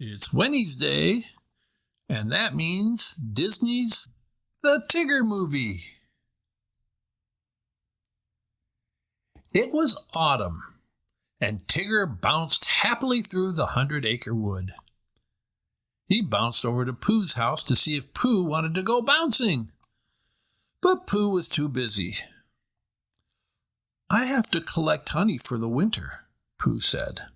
It's Winnie's Day, and that means Disney's The Tigger Movie. It was autumn, and Tigger bounced happily through the 100-acre wood. He bounced over to Pooh's house to see if Pooh wanted to go bouncing, but Pooh was too busy. "I have to collect honey for the winter," Pooh said.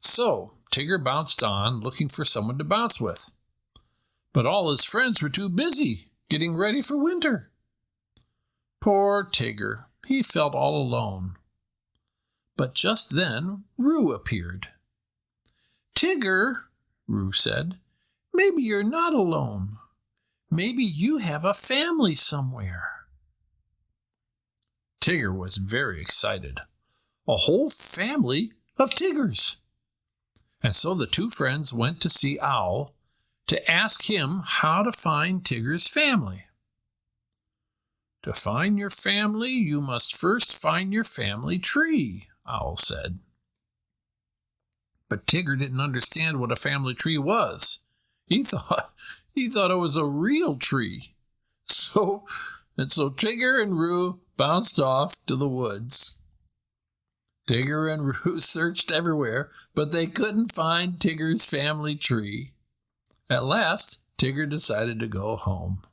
So Tigger bounced on, looking for someone to bounce with. But all his friends were too busy getting ready for winter. Poor Tigger, he felt all alone. But just then, Roo appeared. "Tigger," Roo said, "maybe you're not alone. Maybe you have a family somewhere." Tigger was very excited. A whole family of Tiggers. And so the two friends went to see Owl to ask him how to find Tigger's family. "To find your family, you must first find your family tree," Owl said. But Tigger didn't understand what a family tree was. He thought it was a real tree. So Tigger and Roo bounced off to the woods. Tigger and Roo searched everywhere, but they couldn't find Tigger's family tree. At last, Tigger decided to go home.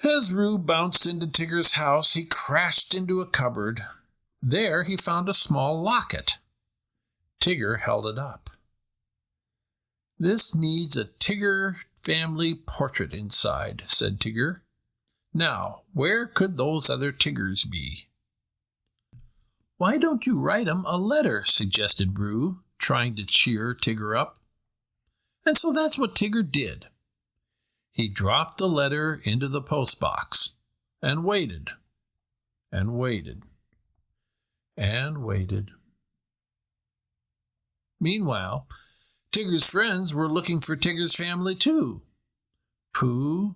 As Roo bounced into Tigger's house, he crashed into a cupboard. There he found a small locket. Tigger held it up. "This needs a Tigger family portrait inside," said Tigger. "Now, where could those other Tiggers be?" "Why don't you write 'em a letter?" suggested Roo, trying to cheer Tigger up. And so that's what Tigger did. He dropped the letter into the postbox and waited and waited and waited. Meanwhile, Tigger's friends were looking for Tigger's family too. Pooh,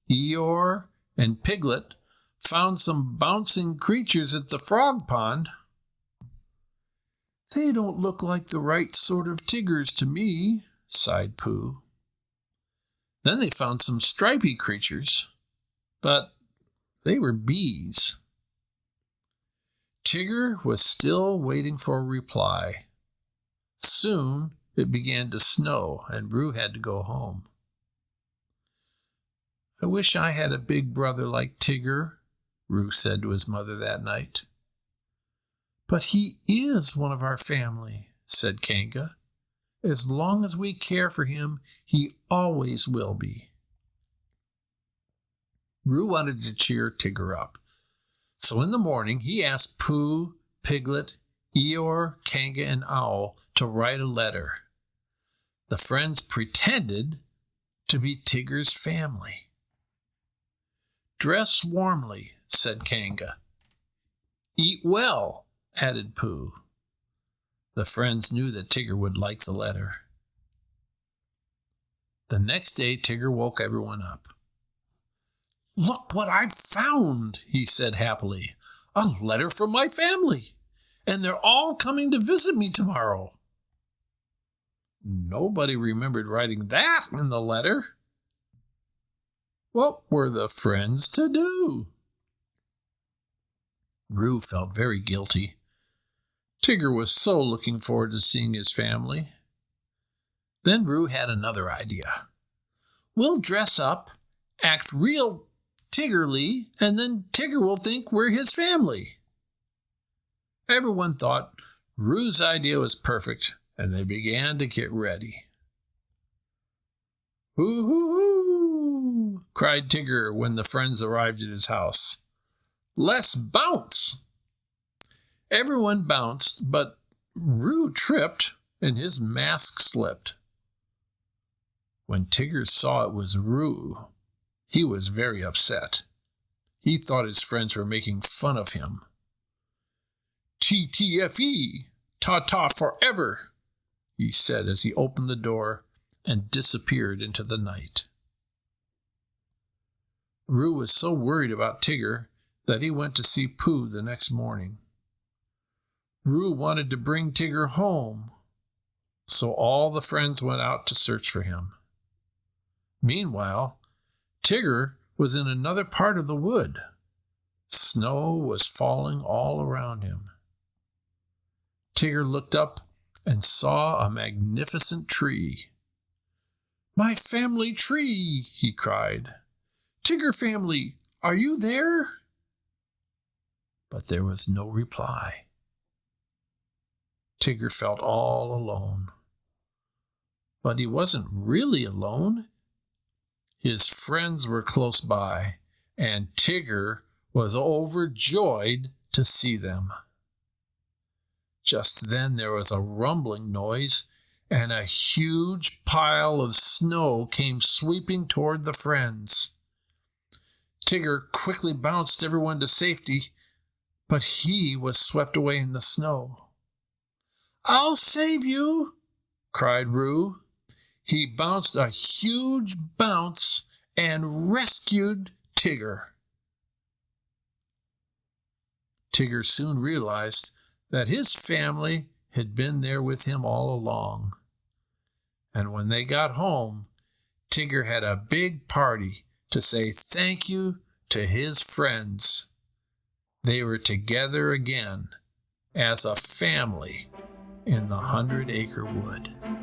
Eeyore, and Piglet found some bouncing creatures at the frog pond. "They don't look like the right sort of Tiggers to me," sighed Pooh. Then they found some stripy creatures, but they were bees. Tigger was still waiting for a reply. Soon it began to snow, and Roo had to go home. "I wish I had a big brother like Tigger," Roo said to his mother that night. "But he is one of our family," said Kanga. "As long as we care for him, he always will be." Roo wanted to cheer Tigger up. So in the morning, he asked Pooh, Piglet, Eeyore, Kanga, and Owl to write a letter. The friends pretended to be Tigger's family. "Dress warmly," said Kanga. "Eat well," added Pooh. The friends knew that Tigger would like the letter. The next day, Tigger woke everyone up. "Look what I've found," he said happily. "A letter from my family, and they're all coming to visit me tomorrow." Nobody remembered writing that in the letter. What were the friends to do? Roo felt very guilty. Tigger was so looking forward to seeing his family. Then Roo had another idea. "We'll dress up, act real Tiggerly, and then Tigger will think we're his family." Everyone thought Roo's idea was perfect, and they began to get ready. "Hoo, hoo, hoo!" cried Tigger when the friends arrived at his house. "Let's bounce!" Everyone bounced, but Roo tripped and his mask slipped. When Tigger saw it was Roo, he was very upset. He thought his friends were making fun of him. "TTFE, ta-ta forever," he said as he opened the door and disappeared into the night. Roo was so worried about Tigger that he went to see Pooh the next morning. Roo wanted to bring Tigger home, So all the friends went out to search for him. Meanwhile, Tigger was in another part of the wood. Snow was falling all around him. Tigger looked up and saw a magnificent tree. "My family tree!" he cried. "Tigger family, are you there?" But there was no reply. Tigger felt all alone. But he wasn't really alone. His friends were close by, and Tigger was overjoyed to see them. Just then there was a rumbling noise, and a huge pile of snow came sweeping toward the friends. Tigger quickly bounced everyone to safety, but he was swept away in the snow. "I'll save you!" cried Roo. He bounced a huge bounce and rescued Tigger. Tigger soon realized that his family had been there with him all along. And when they got home, Tigger had a big party to say thank you to his friends. They were together again as a family in the 100-acre wood.